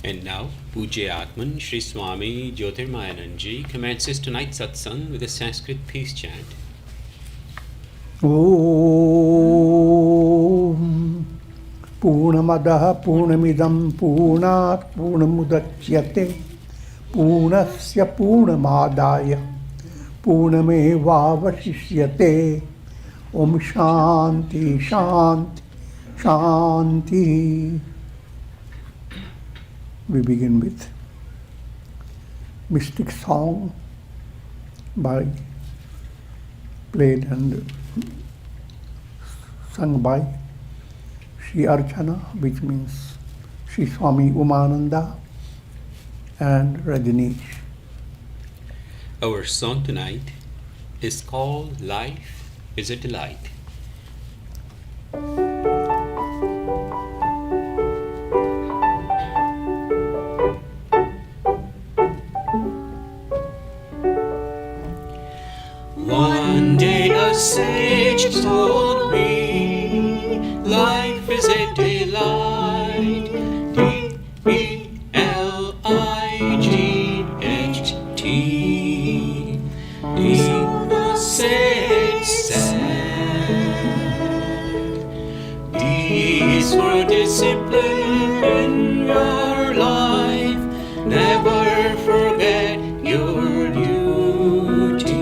And now, Pujya Atman Sri Swami Jyotirmayananda commences tonight's satsang with a Sanskrit peace chant. Om Purnamadaha Purnamidam Purnat Purnamudachyate Purnasya Purnamadaya Purnamevavashishyate. Om Shanti Shanti Shanti. We begin with mystic song played and sung by Sri Archana, which means Sri Swami Umananda and Rajneesh. Our song tonight is called Life is a Delight. One day a sage told me life is a delight. D-E-L-I-G-H-T. The sage said, D is for discipline in your life. Never forget your duties.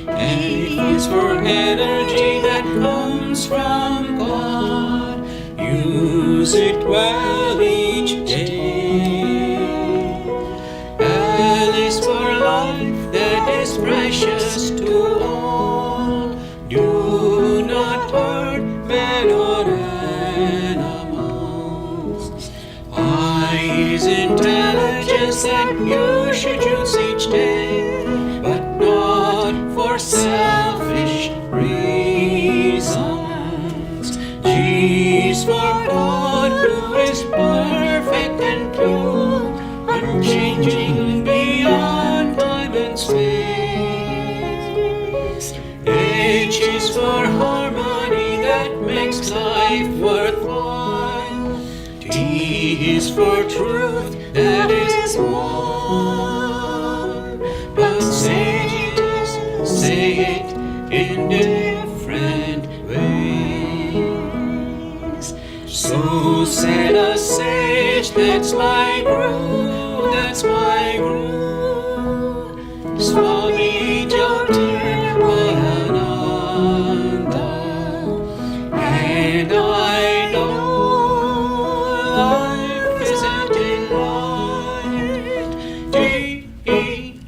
And it is for energy that comes from God. Use it well each day. L is for life that is precious to all. Do not hurt men or animals. I is intelligence that you should use each day, but not for selfish reasons. G is for God, who is perfect and true, unchanging beyond time and space. H is for harmony that makes life worthwhile. T is for truth that is one. But sages say it in different ways. So said a sage, that's my guru, that's my guru. Swami Jyotirmayananda. And I know life is a delight. D-E-L-I-G-H-T.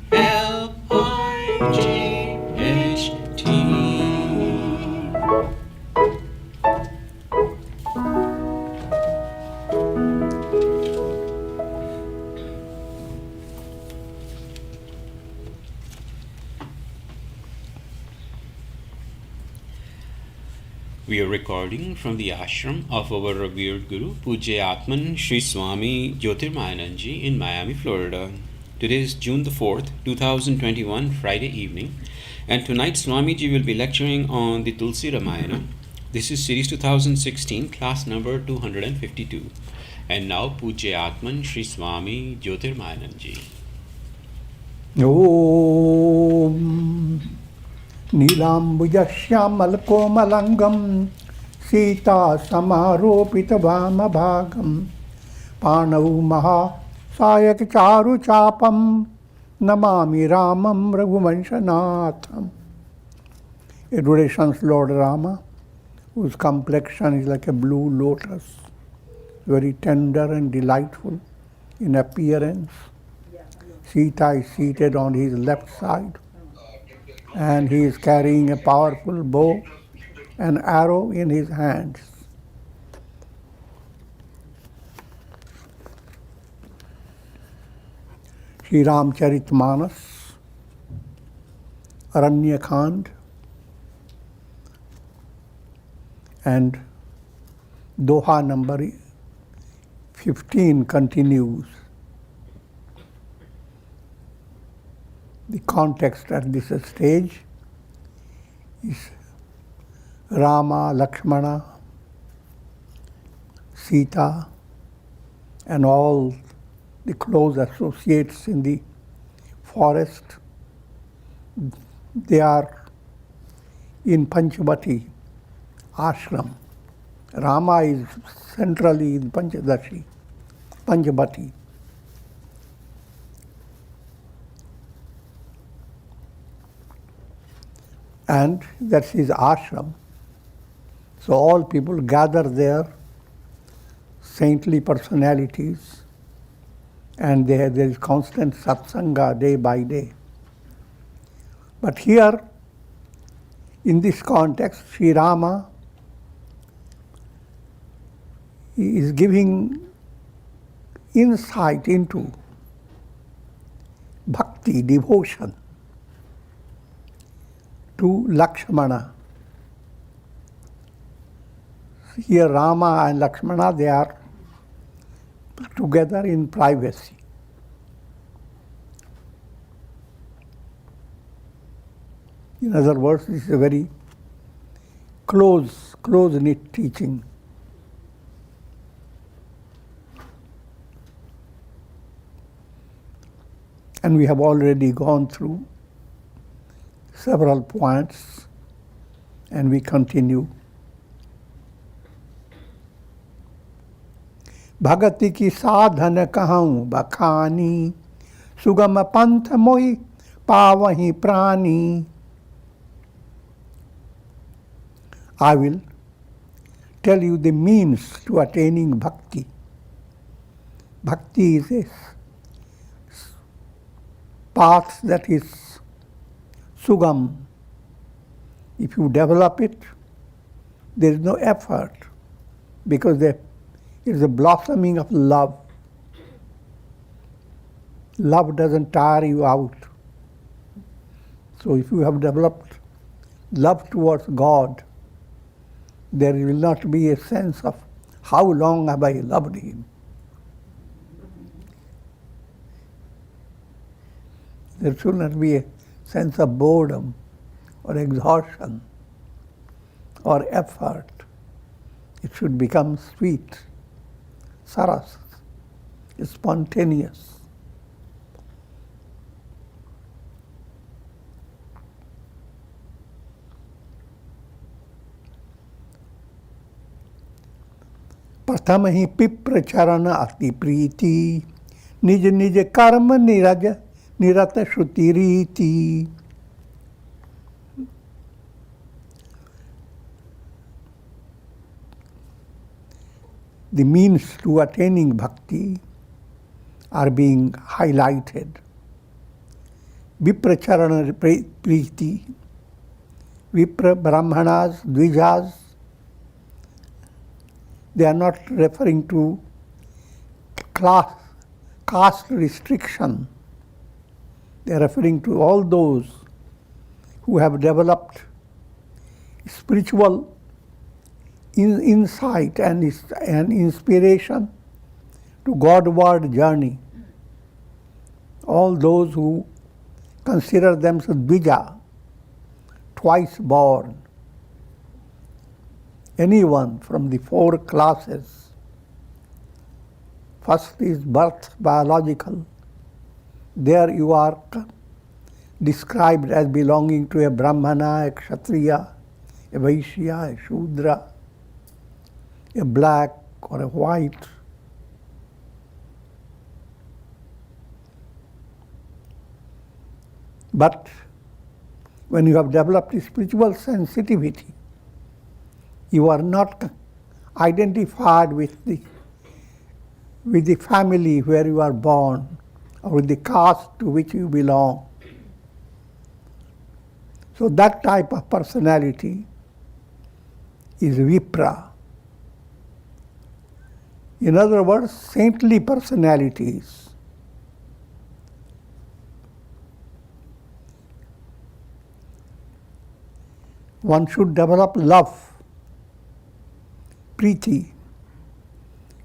We are recording from the ashram of our revered Guru, Pujya Atman Sri Swami Jyotirmayananda in Miami, Florida. Today is June the 4th, 2021, Friday evening, and tonight Swamiji will be lecturing on the Tulsi Ramayana. This is series 2016, class number 252. And now Pujya Atman Sri Swami Jyotirmayananda. Om Nilambujasyamalakomalangam Sita Samaropita Vamabhagam Panau Maha Sayakacharu Chapam Namami Ramam Raghuvanshanatham. Adorations Lord Rama, whose complexion is like a blue lotus, very tender and delightful in appearance. Sita is seated on his left side, and he is carrying a powerful bow and arrow in his hands. Sri Ramcharitmanas, Aranyakand, and Doha number 15 continues. The context at this stage is Rama, Lakshmana, Sita and all the close associates in the forest, they are in Panchavati ashram. Rama is centrally in Panchavati. And that's his ashram. So all people gather there, saintly personalities, and there is constant satsanga day by day. But here, in this context, Sri Rama is giving insight into bhakti, devotion, to Lakshmana. Here Rama and Lakshmana, they are together in privacy. In other words, this is a very close-knit teaching. And we have already gone through several points, and we continue. भगति की साधन कहूँ बखानी, सुगम पंथ मोहि पावहि प्राणी. I will tell you the means to attaining bhakti. Bhakti is a path that is sugam. If you develop it, there is no effort, because there is a blossoming of love. Love doesn't tire you out. So if you have developed love towards God, there will not be a sense of how long have I loved Him. There should not be a sense of boredom or exhaustion or effort. It should become sweet, saras, spontaneous. प्रथम ही पिप्र चरण अति प्रीति, निज निज कर्म निरत श्रुति रीति. The means to attaining bhakti are being highlighted. Vipra charana priti, Vipra brahmanas, dvijas, they are not referring to caste restriction. They are referring to all those who have developed spiritual insight and inspiration to Godward journey. All those who consider themselves dvija, twice born. Anyone from the four classes. First is birth, biological. There you are described as belonging to a Brahmana, a Kshatriya, a Vaishya, a Shudra, a black or a white. But when you have developed a spiritual sensitivity, you are not identified with the family where you are born or with the caste to which you belong. So that type of personality is Vipra. In other words, saintly personalities. One should develop love, priti,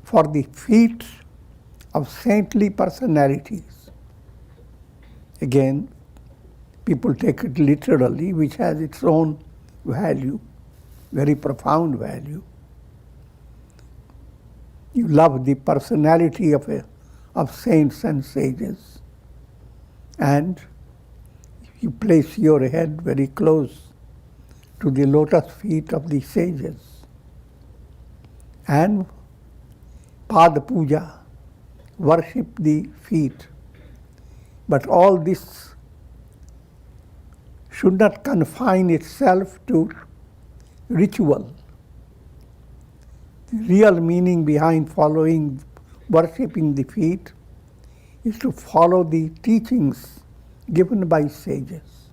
for the feet of saintly personalities. Again, people take it literally, which has its own value, very profound value. You love the personality of saints and sages. And you place your head very close to the lotus feet of the sages. And Pada Puja, worship the feet. But all this should not confine itself to ritual. The real meaning behind worshipping the feet is to follow the teachings given by sages.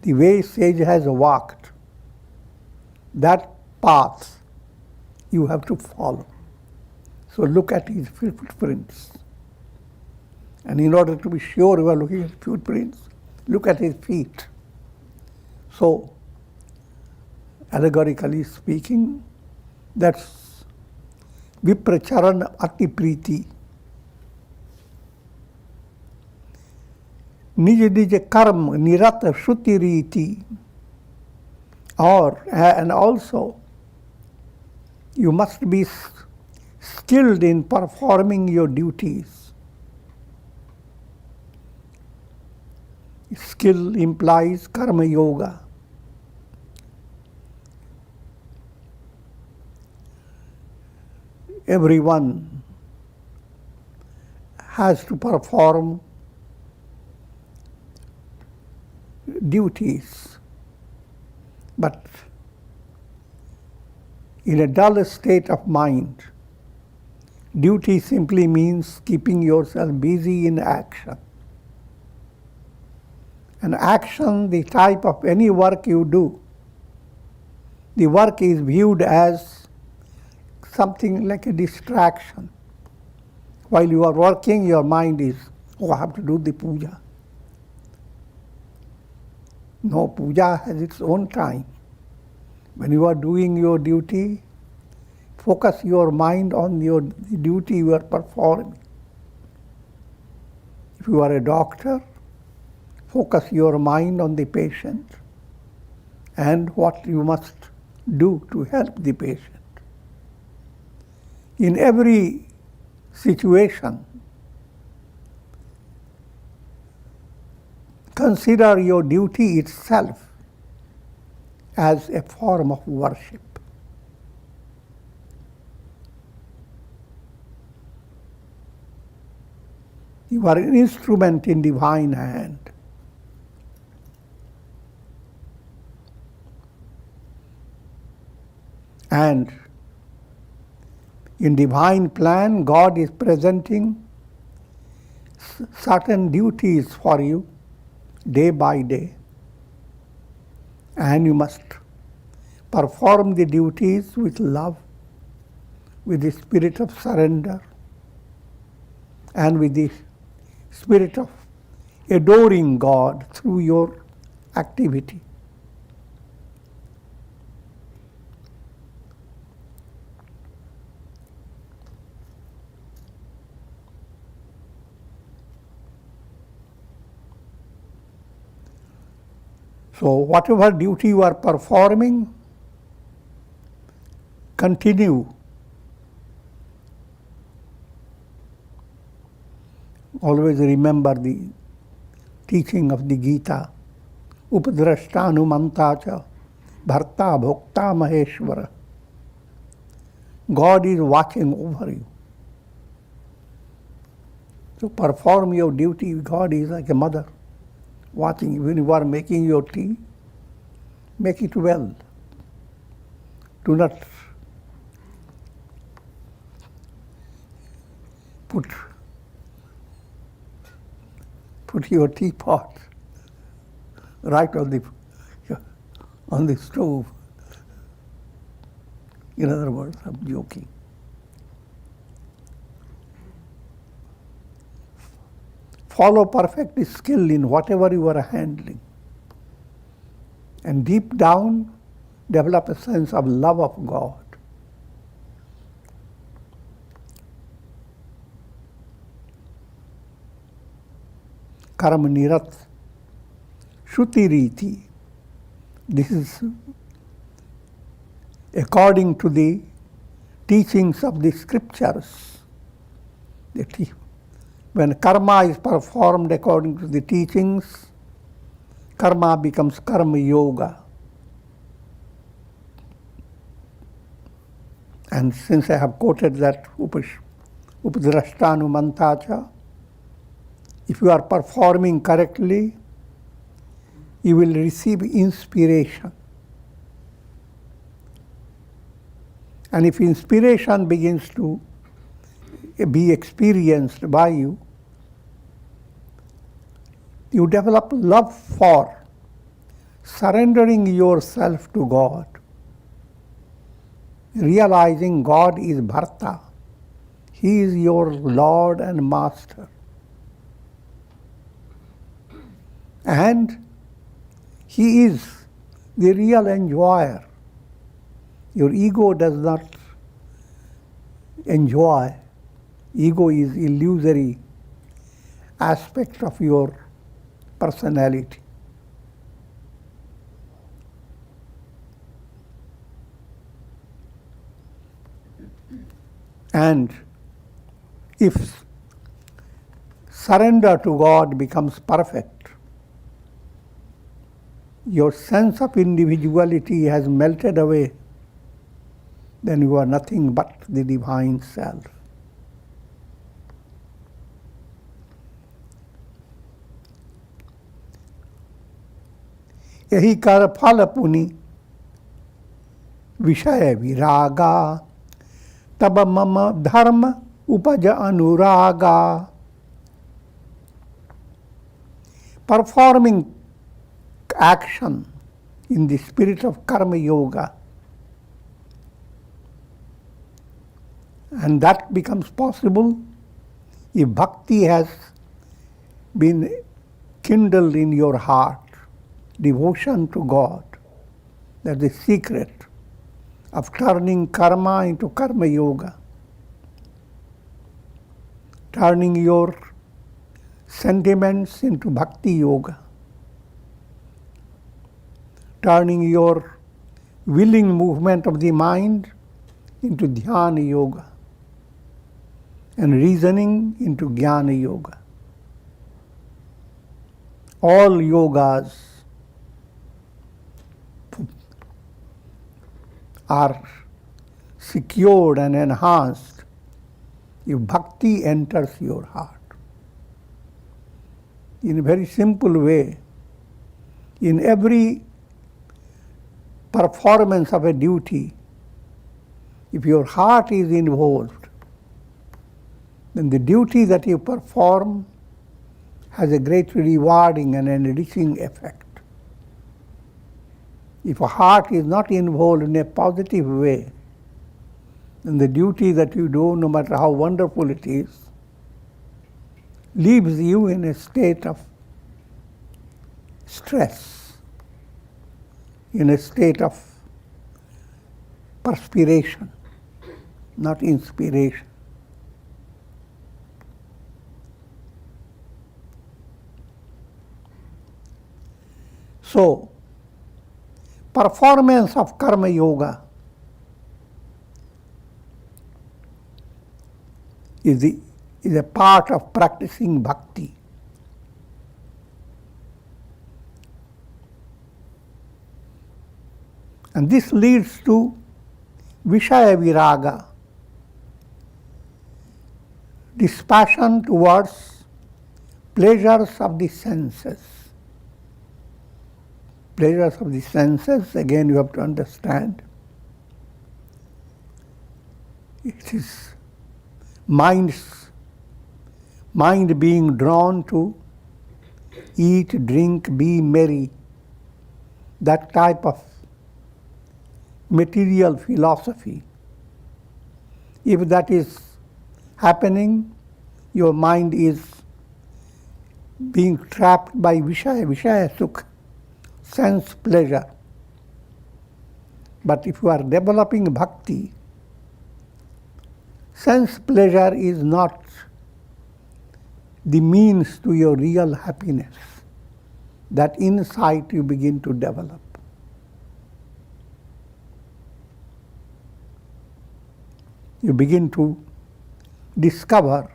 The way sage has walked, that path you have to follow. So look at his footprints. And in order to be sure you are looking at footprints, look at his feet. So, allegorically speaking, that's Vipracharan Ati Priti. Nij nij karm nirata shruti riti. And also, you must be skilled in performing your duties. Skill implies karma yoga. Everyone has to perform duties, but in a dull state of mind, duty simply means keeping yourself busy in action. And action, the type of any work you do, the work is viewed as something like a distraction. While you are working, your mind is, I have to do the puja. No, puja has its own time. When you are doing your duty, focus your mind on the duty you are performing. If you are a doctor, focus your mind on the patient and what you must do to help the patient. In every situation, consider your duty itself as a form of worship. You are an instrument in divine hand. And in divine plan, God is presenting certain duties for you day by day. And you must perform the duties with love, with the spirit of surrender, and with the spirit of adoring God through your activity. So whatever duty you are performing, continue. Always remember the teaching of the Gita. Upadrashtanumantacha bharta bhokta maheshwara. God is watching over you. So perform your duty. God is like a mother watching. When you are making your tea, make it well. Do not put your teapot right on the stove. In other words, I'm joking. Follow perfect skill in whatever you are handling. And deep down, develop a sense of love of God. Karma nirat shruti riti. This is according to the teachings of the scriptures. When karma is performed according to the teachings, karma becomes karma yoga. And since I have quoted that Upadrashtanumantacha, if you are performing correctly, you will receive inspiration. And if inspiration begins to be experienced by you, you develop love for surrendering yourself to God, realizing God is Bharta. He is your Lord and Master. And He is the real enjoyer. Your ego does not enjoy. Ego is illusory aspect of your personality. And if surrender to God becomes perfect, your sense of individuality has melted away, then you are nothing but the divine self. यही कर फल पुनि विषय विरागा तब मम धर्म उपज अनुरागा. Performing action in the spirit of karma yoga, and that becomes possible if bhakti has been kindled in your heart, devotion to God. That's the secret of turning karma into karma yoga, turning your sentiments into bhakti yoga, turning your willing movement of the mind into dhyana yoga, and reasoning into jnana yoga. All yogas are secured and enhanced if bhakti enters your heart. In a very simple way, in every performance of a duty, if your heart is involved, then the duty that you perform has a great rewarding and enriching effect. If a heart is not involved in a positive way, then the duty that you do, no matter how wonderful it is, leaves you in a state of stress, in a state of perspiration, not inspiration. So, performance of karma yoga is a part of practicing bhakti. And this leads to Vishaya Viraga, dispassion towards pleasures of the senses. Pleasures of the senses, again you have to understand, it is mind being drawn to eat, drink, be merry, that type of material philosophy. If that is happening, your mind is being trapped by Vishaya Sukha, sense pleasure. But if you are developing bhakti, sense pleasure is not the means to your real happiness. That insight you begin to develop. you begin to discover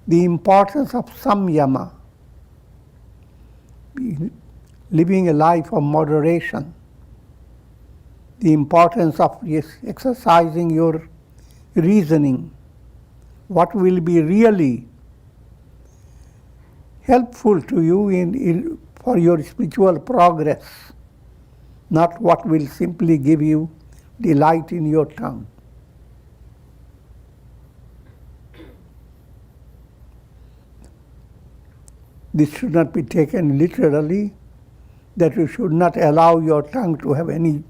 the importance of samyama, living a life of moderation, the importance of exercising your reasoning, what will be really helpful to you for your spiritual progress, not what will simply give you delight in your tongue. This should not be taken literally, that you should not allow your tongue to have any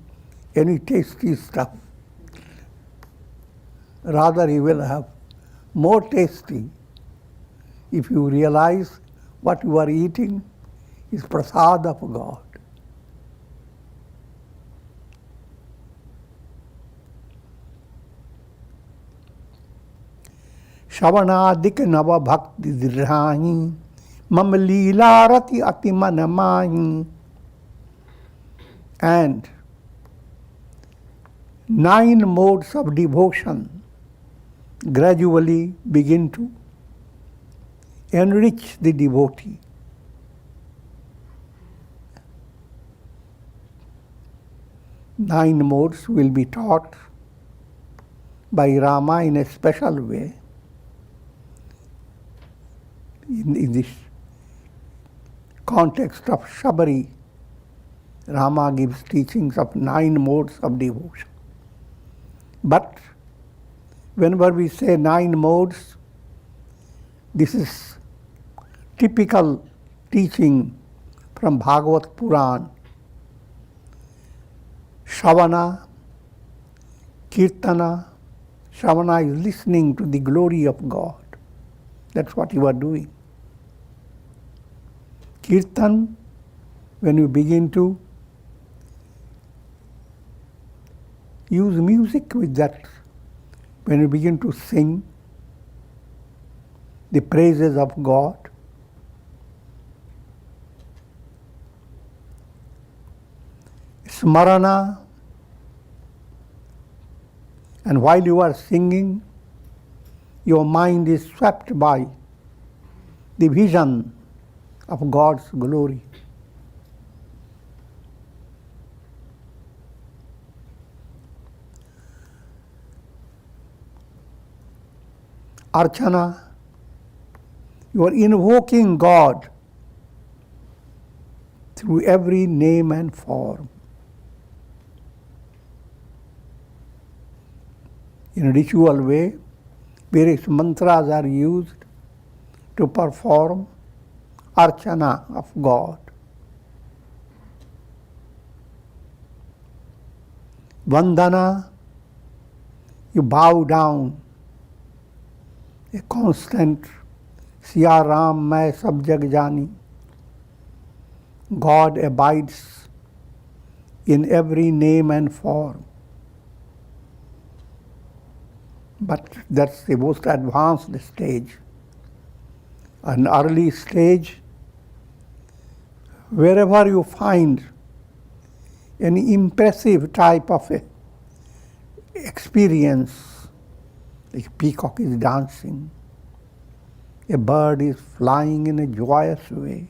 tasty stuff. Rather, you will have more tasty if you realize what you are eating is prasad of God. Shavanadik nava bhakti dirhahi mam leelarati ati manamahi. And 9 modes of devotion gradually begin to enrich the devotee. Nine modes will be taught by Rama in a special way in this context of Shabari. Rama gives teachings of 9 modes of devotion. But whenever we say 9 modes, this is typical teaching from Bhagavad Puran. Shravana, Kirtana. Shravana is listening to the glory of God. That's what you are doing. Kirtan, when you begin to use music with that, when you begin to sing the praises of God. Smarana, and while you are singing, your mind is swept by the vision of God's glory. Archana, you are invoking God through every name and form. In a ritual way, various mantras are used to perform archana of God. Vandana, you bow down, a constant Siya Ram Main Sab Jag Jani. God abides in every name and form. But that's the most advanced stage. An early stage, wherever you find any impressive type of experience, like a peacock is dancing, a bird is flying in a joyous way,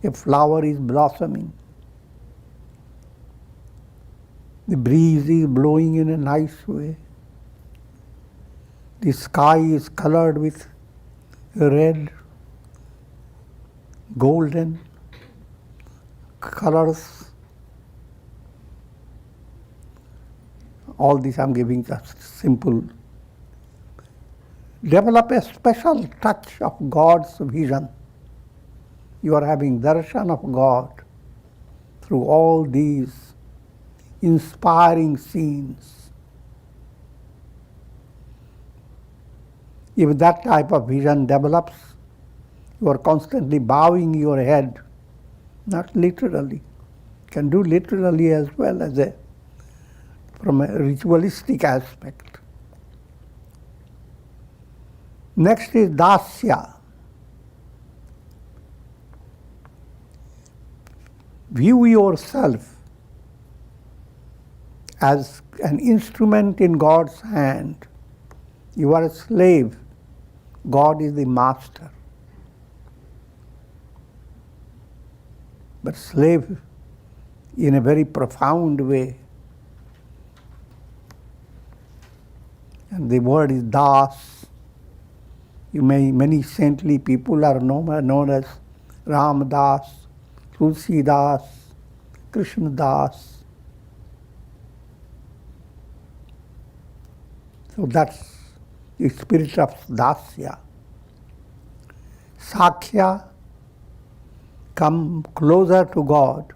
a flower is blossoming, the breeze is blowing in a nice way, the sky is colored with red, golden colors. All this I'm giving just simple. Develop a special touch of God's vision. You are having darshan of God through all these inspiring scenes. If that type of vision develops, you are constantly bowing your head, not literally. You can do literally as well as from a ritualistic aspect. Next is dasya. View yourself as an instrument in God's hand. You are a slave. God is the master. But slave in a very profound way. And the word is das. Many saintly people are known as Ram Das, Tulsi Das, Krishna Das. So that's the spirit of dasya. Sakhya, come closer to God.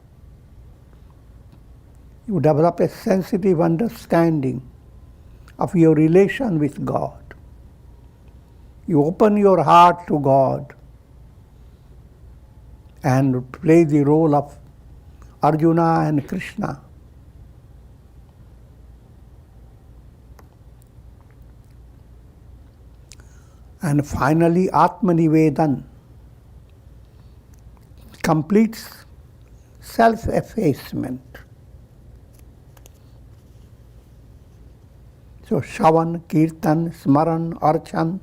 You develop a sensitive understanding of your relation with God. You open your heart to God and play the role of Arjuna and Krishna. And finally, Atmanivedan completes self-effacement. So Shravan, Kirtan, Smaran, Archan,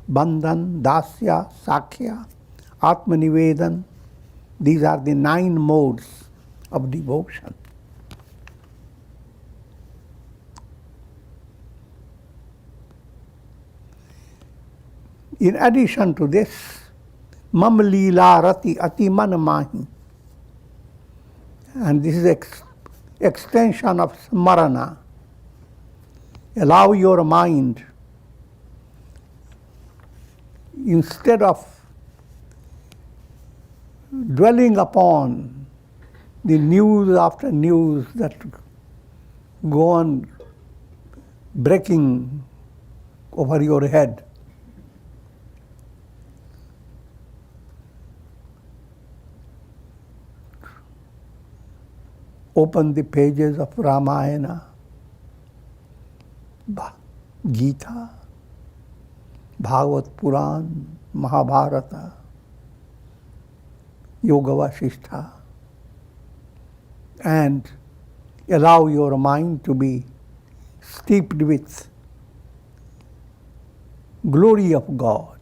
Bandhan, Dasya, Sakhya, Atmanivedan, these are the 9 modes of devotion. In addition to this, Mam Leela Rati Ati Man Mahi, and this is extension of Smarana. Allow your mind, instead of dwelling upon the news after news that go on breaking over your head, open the pages of Ramayana, Gita, Bhagavad Puran, Mahabharata, Yoga Vasishtha, and allow your mind to be steeped with glory of God.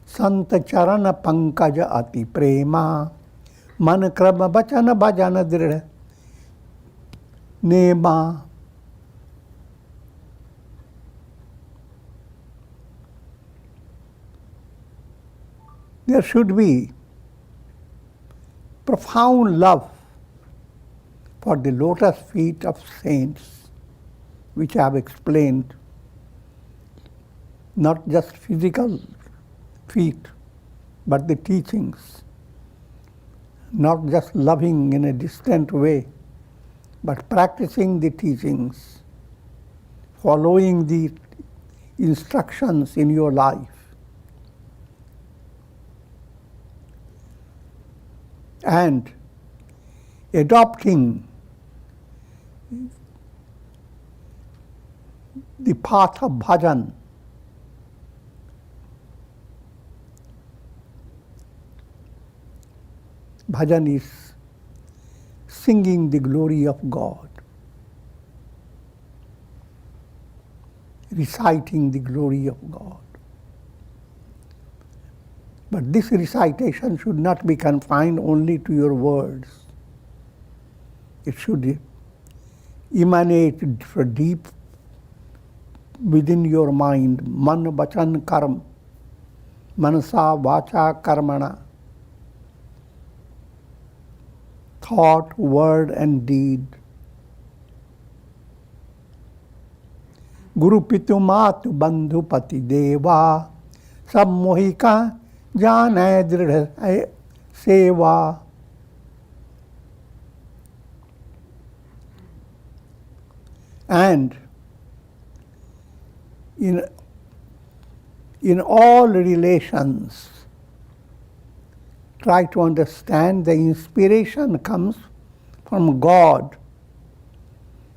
Sant charana pankaja ati prema, man krama bachana bhajana dridha nema. There should be profound love for the lotus feet of saints, which I have explained, not just physical feet, but the teachings. Not just loving in a distant way, but practicing the teachings, following the instructions in your life. And adopting the path of bhajan. Bhajan is singing the glory of God, reciting the glory of God. But this recitation should not be confined only to your words. It should emanate deep within your mind. Man, vachan, karma. Manasa, vacha, karmana. Thought, word, and deed. Guru pitumatu bandhu pati deva. Sab mohika janay dridha seva. And in all relations, try to understand the inspiration comes from God,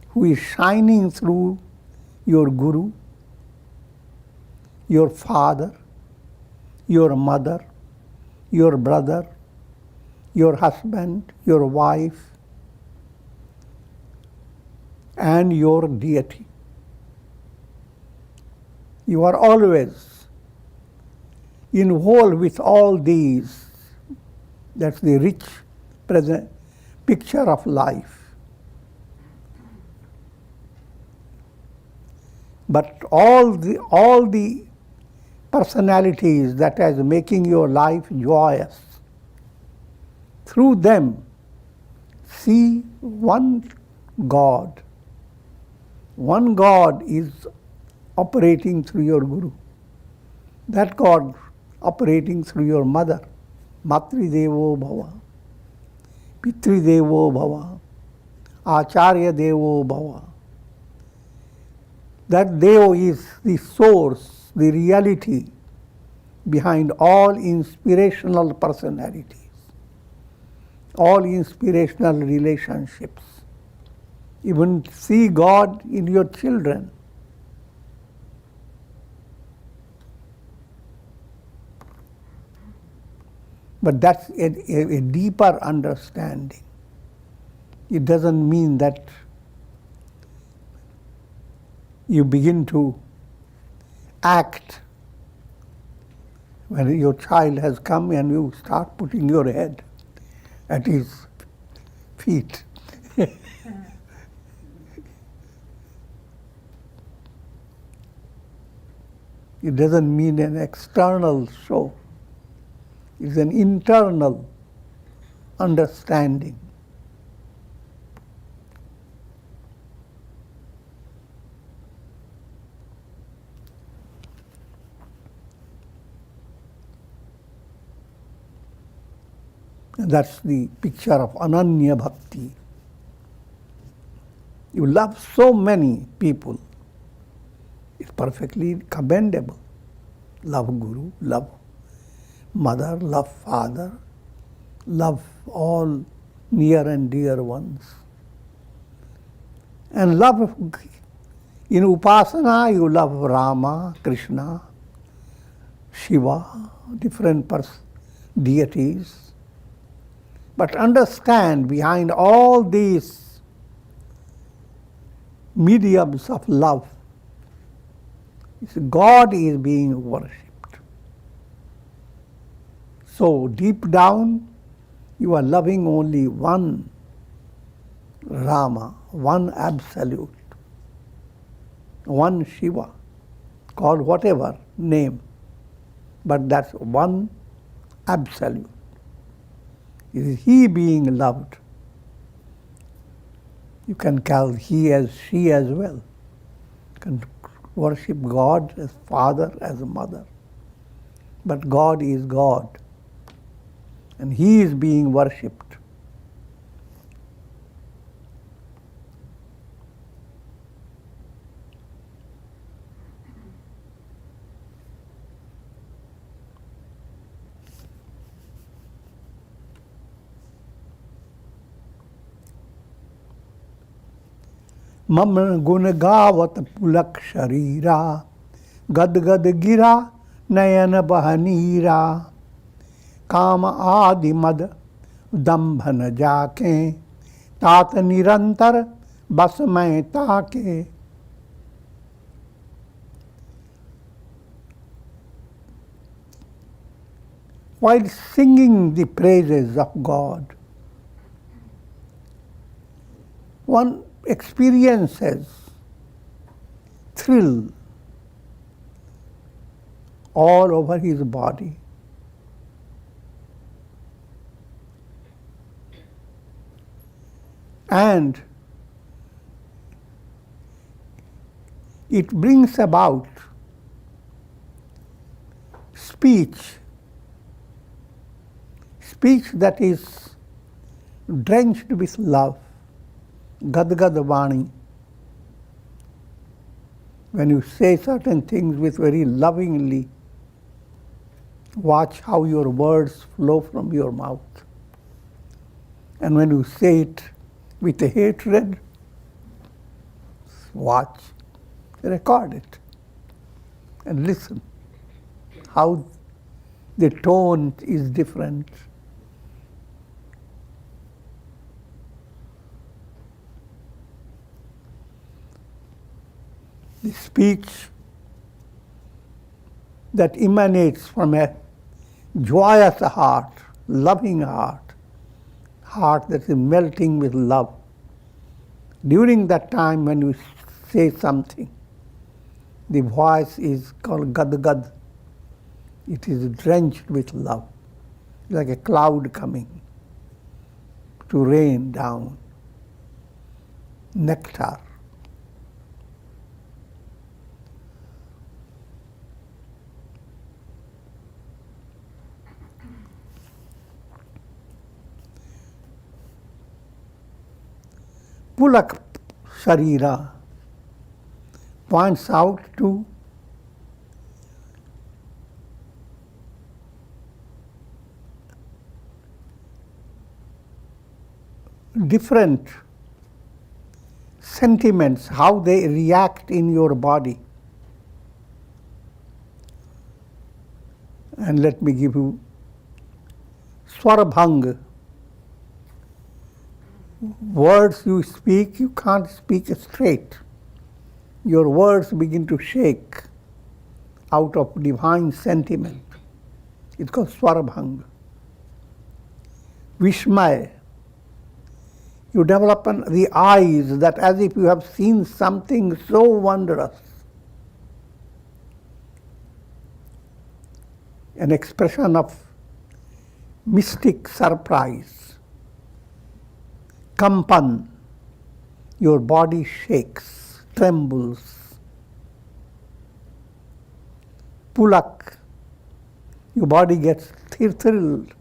who is shining through your guru, your father, your mother, your brother, your husband, your wife, and your deity. You are always involved with all these. That's the rich present picture of life. But all the personalities that is making your life joyous, through them see one God. One God is operating through your Guru. That God operating through your mother. Matri Devo Bhava, Pitri Devo Bhava, Acharya Devo Bhava. That Devo is the source, the reality behind all inspirational personalities, all inspirational relationships. Even see God in your children. But that's a deeper understanding. It doesn't mean that you begin to act when your child has come and you start putting your head at his feet. It doesn't mean an external show. It's an internal understanding. And that's the picture of Ananya Bhakti. You love so many people. It's perfectly commendable. Love Guru, love mother, love father, love all near and dear ones. And love, in Upasana, you love Rama, Krishna, Shiva, different deities. But understand behind all these mediums of love, God is being worshipped. So deep down, you are loving only one Rama, one Absolute, one Shiva, call whatever name, but that's one Absolute. It is He being loved. You can call He as she as well. You can worship God as Father, as Mother. But God is God. And He is being worshipped. मम गुण गावत पुलक शरीरा, गद गद गिरा नयन बहनीरा, काम आदि मद दंभ न जाके, तात निरंतर बस मैं ताके। While singing the praises of God, one experiences thrill all over his body. And it brings about speech that is drenched with love. Gad-gad Vani. When you say certain things with very lovingly, watch how your words flow from your mouth. And when you say it with a hatred, watch, record it, and listen how the tone is different. the speech that emanates from a joyous heart, loving heart that is melting with love. During that time when you say something, the voice is called gad-gad. It is drenched with love, like a cloud coming to rain down nectar. Pulak Sharira points out to different sentiments, how they react in your body. And let me give you Swarabhang. Words you speak, you can't speak straight. Your words begin to shake out of divine sentiment. It's called Swarabhang. Vishmay. You develop the eyes that as if you have seen something so wondrous. An expression of mystic surprise. Kampan. Your body shakes, trembles. Pulak. Your body gets thrilled.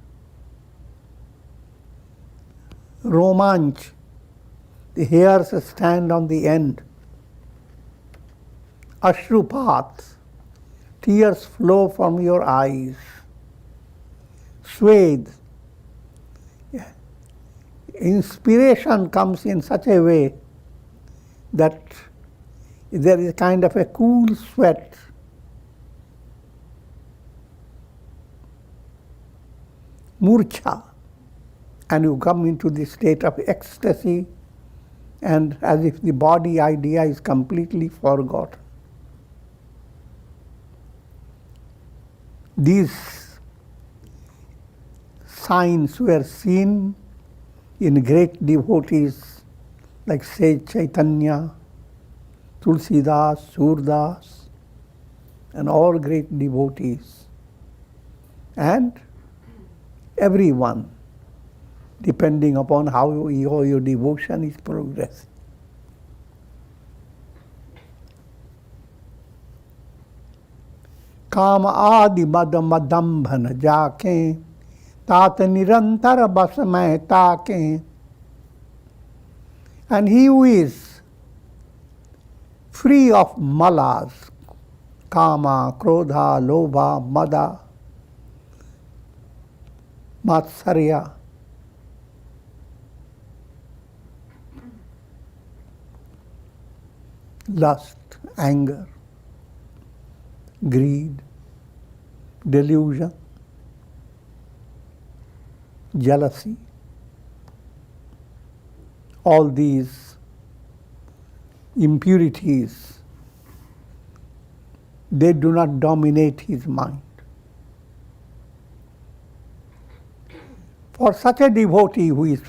Romanch, the hairs stand on the end. Ashrupat, tears flow from your eyes. Swed, inspiration comes in such a way that there is kind of a cool sweat. Murcha, and you come into the state of ecstasy, and as if the body idea is completely forgotten. These signs were seen in great devotees like Sage Chaitanya, Tulsidas, Surdas, and all great devotees. And everyone, depending upon how your devotion is progressing. काम आदि मद मदम्भन जाके तात निरंतर बस में ताके. And he who is free of malas, kama, krodha, lobha, mada, matsarya, lust, anger, greed, delusion, jealousy, all these impurities, they do not dominate his mind. For such a devotee who is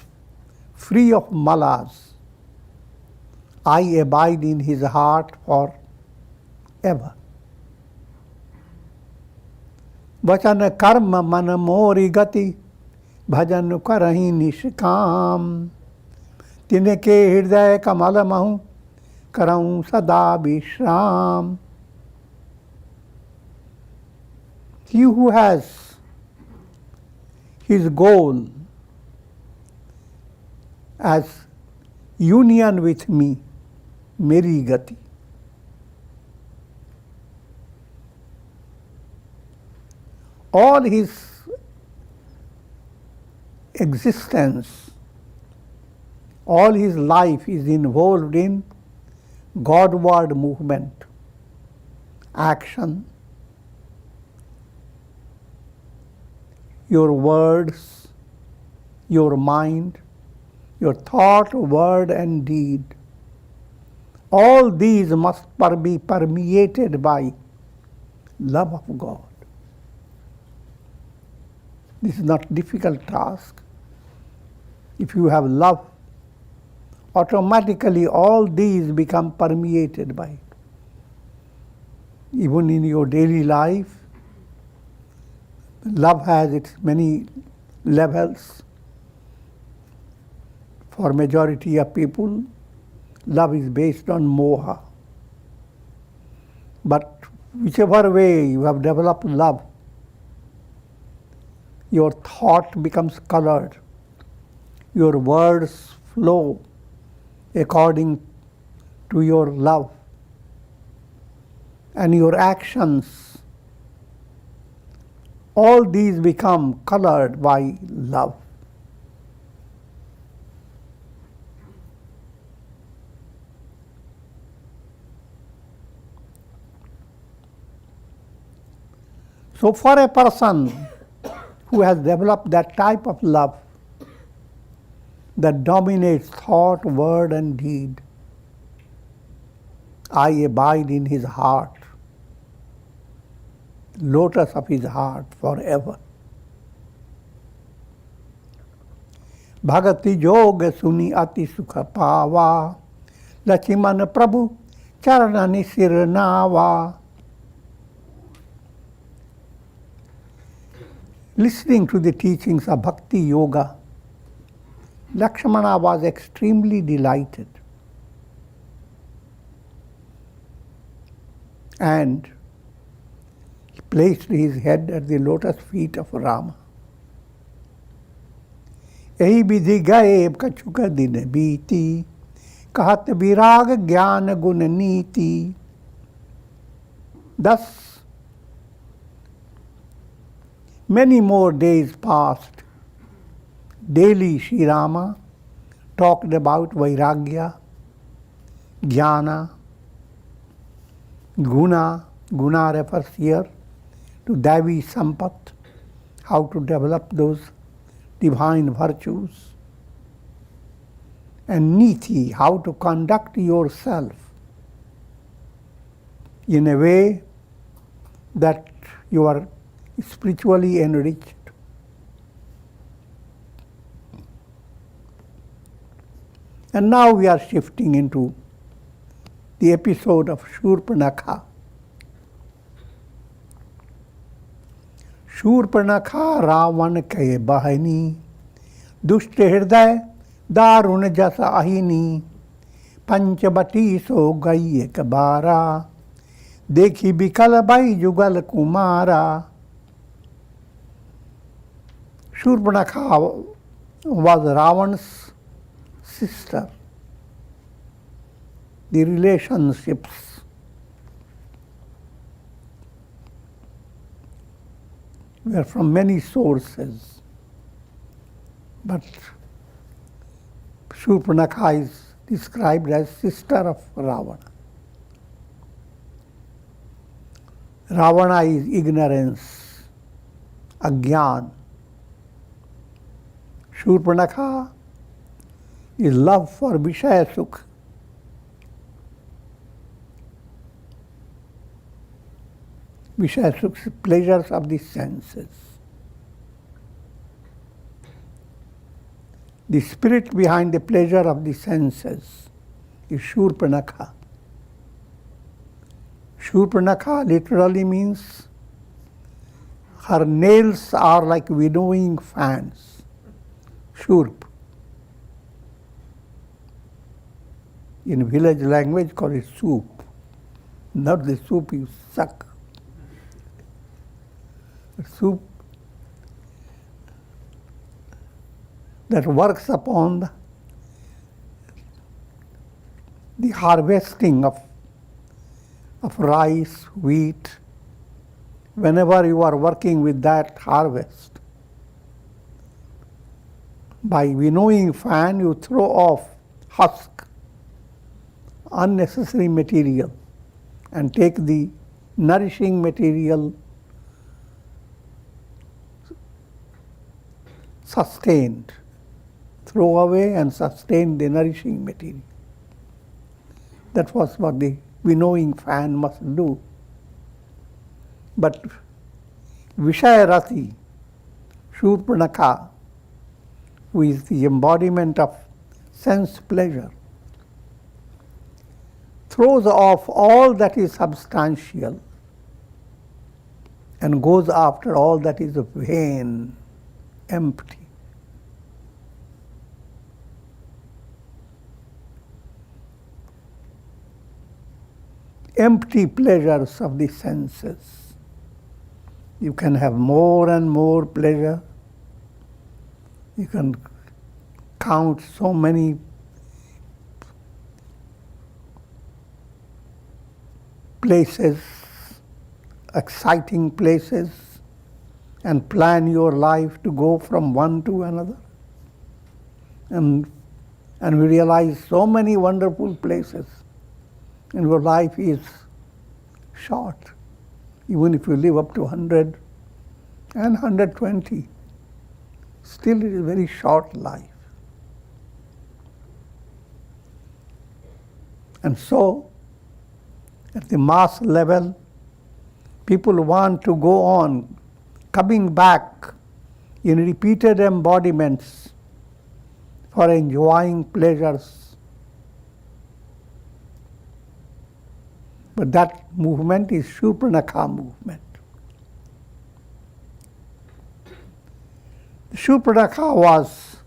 free of malas, I abide in his heart forever. Vachana karma mana mori gati bhajan karahi nishkam. Tine ke hridaya kamala mahu karau sada vishram. He who has his goal as union with me, meri gati. All his existence, all his life is involved in Godward movement, action. Your words, your mind, your thought, word and deed All these must be permeated by love of God. This is not a difficult task. If you have love, automatically all these become permeated by it. Even in your daily life, love has its many levels. For majority of people, love is based on moha. But whichever way you have developed love, your thought becomes colored. Your words flow according to your love. And your actions, all these become colored by love. So for a person who has developed that type of love that dominates thought, word, and deed, I abide in his heart, lotus of his heart forever. Bhagati Yoga Suni Ati Sukha Pava, Lachiman Prabhu Charanani Siranava. Listening to the teachings of Bhakti Yoga, Lakshmana was extremely delighted. And he placed his head at the lotus feet of Rama. Ehi vidhi gaye kachuka din biti, kahat virag jnana gun niti. Thus, many more days passed. Daily Sri Rama talked about Vairagya, Jnana, Guna. Guna refers here to Davi Sampat, how to develop those divine virtues. And Niti, how to conduct yourself in a way that you are spiritually enriched. And now we are shifting into the episode of Shurpanakha. Shurpanakha Ravan ke bahini, dushta hriday darun jasa ahini, panchabati so gai ek bara, dekhi bikal bai jugal kumara. Shurpanakha was Ravan's sister. The relationships were from many sources, but Shurpanakha is described as sister of Ravana. Ravana is ignorance, agyan. Shurpanakha is love for Vishaya Sukh. Vishaya Sukh's pleasures of the senses. The spirit behind the pleasure of the senses is Shurpanakha. Shurpanakha literally means her nails are like winnowing fans. Shurp. In village language, call it soup. Not the soup you suck. Soup that works upon the harvesting of rice, wheat. Whenever you are working with that harvest, by winnowing fan you throw off husk, unnecessary material, and take the nourishing material, sustained. Throw away and sustain the nourishing material. That was what the winnowing fan must do. But Vishayarati, Shurpanakha, who is the embodiment of sense pleasure, throws off all that is substantial and goes after all that is vain, empty. Empty pleasures of the senses. You can have more and more pleasure. You can count so many places, exciting places, and plan your life to go from one to another. And we realize so many wonderful places. And your life is short. Even if you live up to 100 and 120, still it is a very short life. And so, at the mass level, people want to go on coming back in repeated embodiments for enjoying pleasures. But that movement is Shurpanakha movement. Shurpanakha was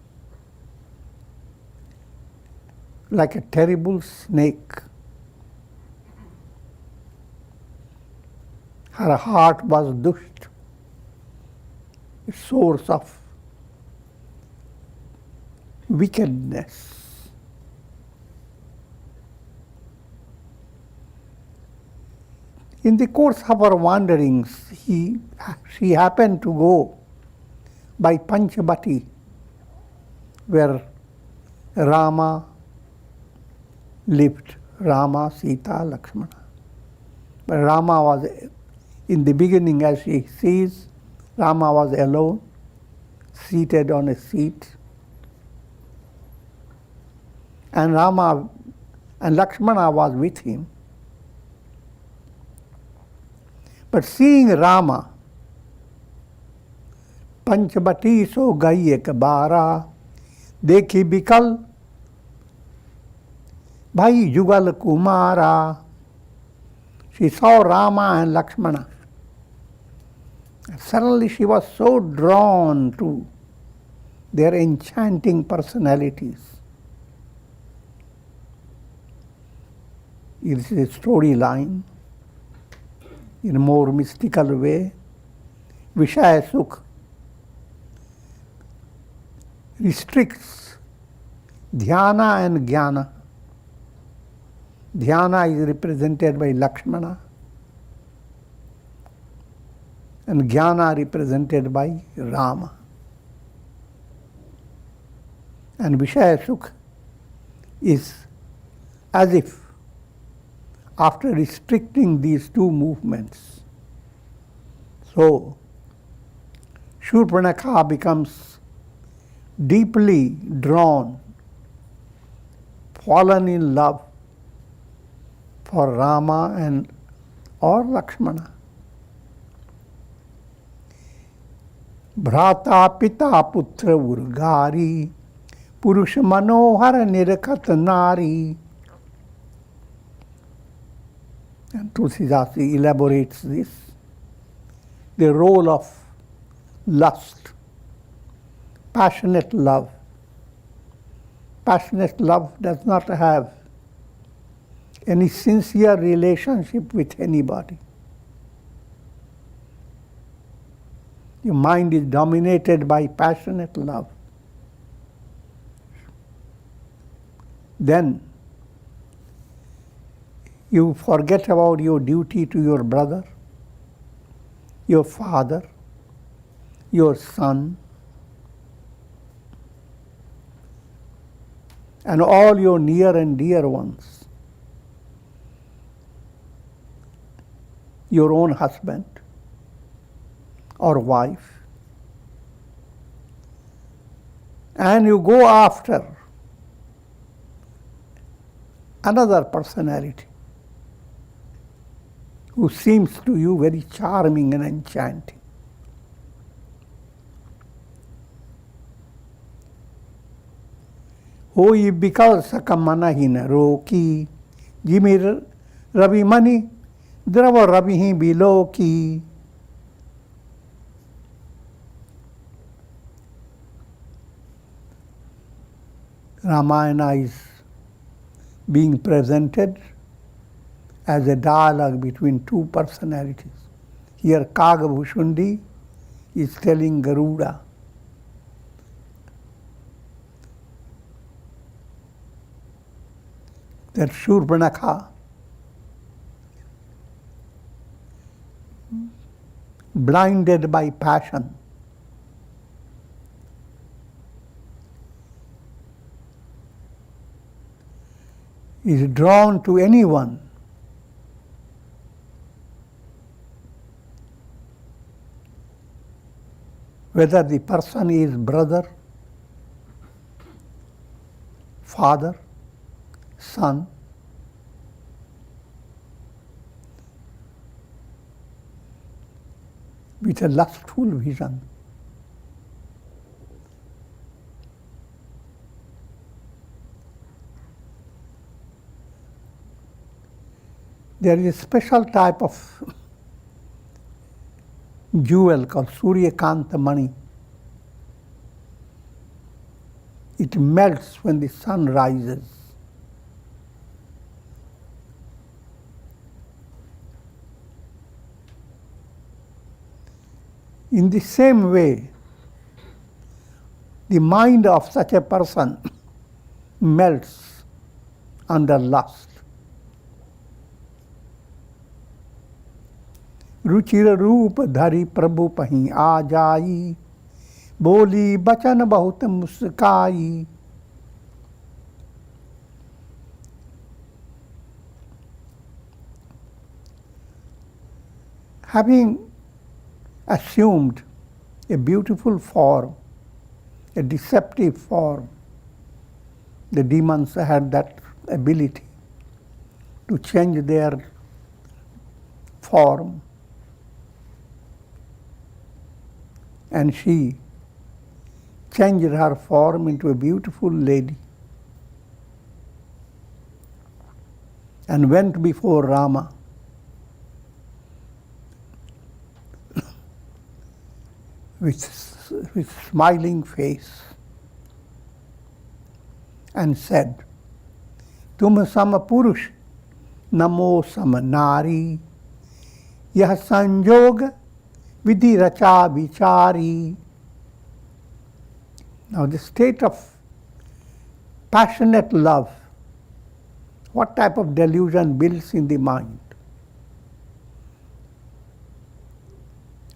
like a terrible snake. Her heart was dusht, a source of wickedness. In the course of her wanderings, she happened to go by Panchabati, where Rama lived, Rama, Sita, Lakshmana. But Rama was, in the beginning, as she sees, Rama was alone, seated on a seat. And Rama and Lakshmana was with him. But seeing Rama, Panchabati so gai ek bara, dekhi bikal, bhai jugal kumara. She saw Rama and Lakshmana. Suddenly she was so drawn to their enchanting personalities. It is a storyline. In a more mystical way, Vishaya Sukh restricts dhyana and jnana. Dhyana is represented by Lakshmana and jnana represented by Rama. And Vishaya Sukh is as if after restricting these two movements. So, Shurpanakha becomes deeply drawn, fallen in love for Rama and or Lakshmana. Bhrata pita putra urgari, purusha manohara nirakat nari. And Tulsidas elaborates this, the role of lust, passionate love. Passionate love does not have any sincere relationship with anybody. Your mind is dominated by passionate love. Then you forget about your duty to your brother, your father, your son, and all your near and dear ones, your own husband or wife, and you go after another personality who seems to you very charming and enchanting. Hoi bikal sakamana hina roki, jimir ravi mani, drava ravihi biloki. Ramayana is being presented as a dialogue between two personalities. Here Kagabhushundi is telling Garuda that Shurpanakha, blinded by passion, is drawn to anyone whether the person is brother, father, son, with a lustful vision. There is a special type of jewel called Suryakanta Mani. It melts when the sun rises. In the same way, the mind of such a person melts under lust. Ruchir रूप धरि प्रभु पहीं आ जाई, बोली बचन बहुत मुस्काई. Having assumed a beautiful form, a deceptive form, the demons had that ability to change their form. And she changed her form into a beautiful lady and went before Rama with smiling face and said, Tum sama purush, namo sama nari, yah sanjog vidhi racha vichari. Now the state of passionate love, what type of delusion builds in the mind?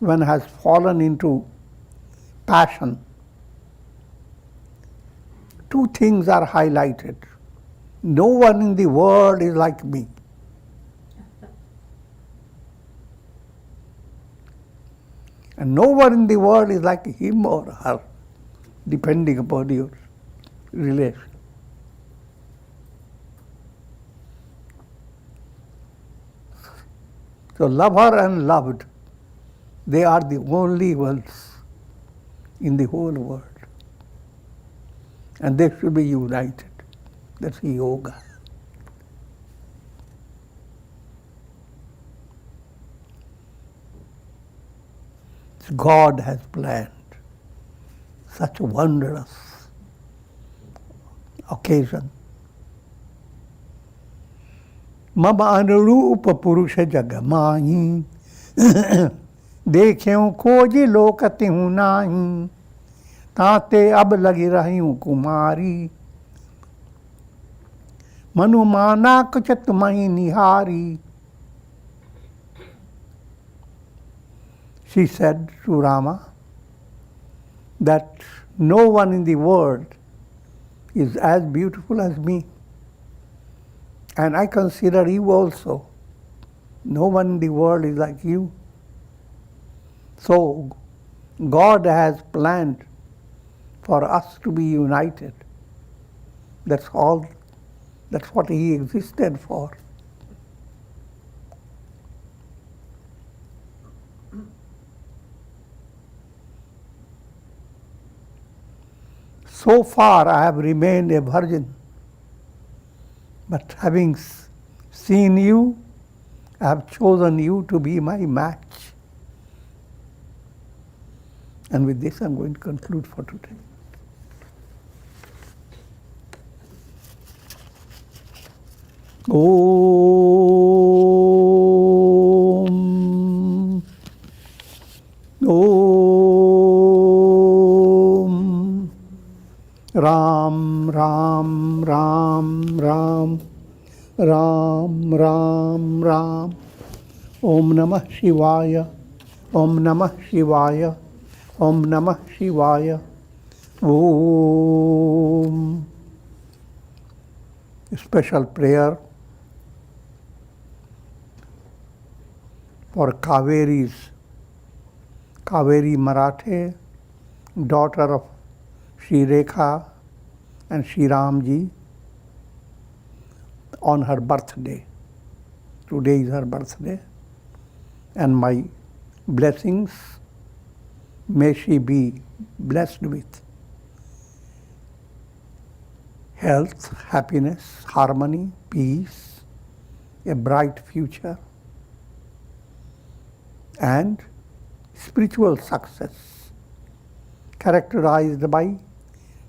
One has fallen into passion. Two things are highlighted. No one in the world is like me. And no one in the world is like him or her, depending upon your relation. So lover and loved, they are the only ones in the whole world. And they should be united. That's yoga. God has planned such a wondrous occasion. Mama anurupa purusha jagamahi, dekhyun koji lokati hu nahi, ताते अब लगी रही हूँ कुमारी, मनुमाना कुछ तुम्हें निहारी. She said to Rama that no one in the world is as beautiful as me. And I consider you also. No one in the world is like you. So God has planned for us to be united. That's all That's what he existed for. So far I have remained a virgin, but having seen you, I have chosen you to be my match. And with this I'm going to conclude for today. Om. Om. Ram, Ram, Ram, Ram. Ram, Ram, Ram. Om Namah Shivaya. Om Namah Shivaya. Om Namah Shivaya. Om. A special prayer for Kaveri Marathe, daughter of Shri Rekha and Shri Ramji, on her birthday. Today is her birthday. And my blessings, may she be blessed with health, happiness, harmony, peace, a bright future, and spiritual success characterized by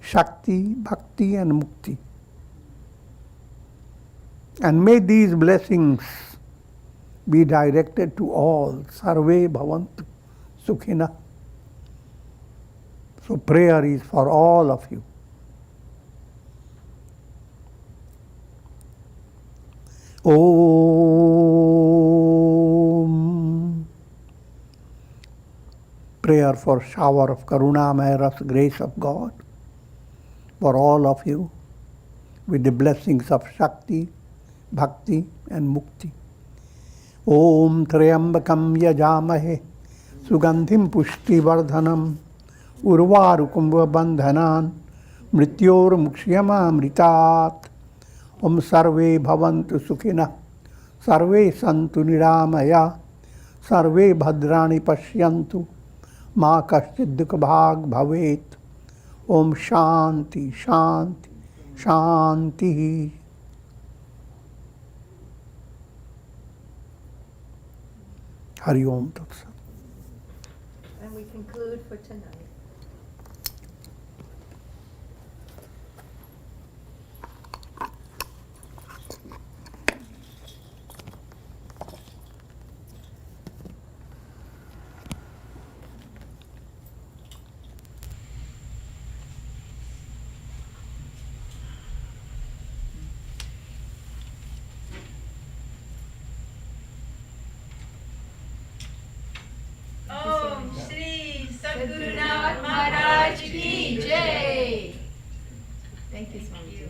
Shakti, Bhakti and Mukti. And may these blessings be directed to all. Sarve bhavantu sukhina. So prayer is for all of you. Om. Prayer for shower of Karunamaya Ras, grace of God, for all of you, with the blessings of Shakti, Bhakti and Mukti. Om Trayambakam Yajamahe Sugandhim Pushti Vardhanam Urvarukumva Bandhanan Mrityor Mukshiyama Mritat. Om Sarve Bhavantu Sukhina Sarve Santu Niramaya Sarve Bhadrani Pashyantu Ma Kaschid Dukha Bhag Bhavet. Om Shanti Shanti Shanti. Hari Om Tat Sat. And we conclude for tonight. Om Shri Sadgurunath Maharaj Ki Jai. Thank you, Swami Ji.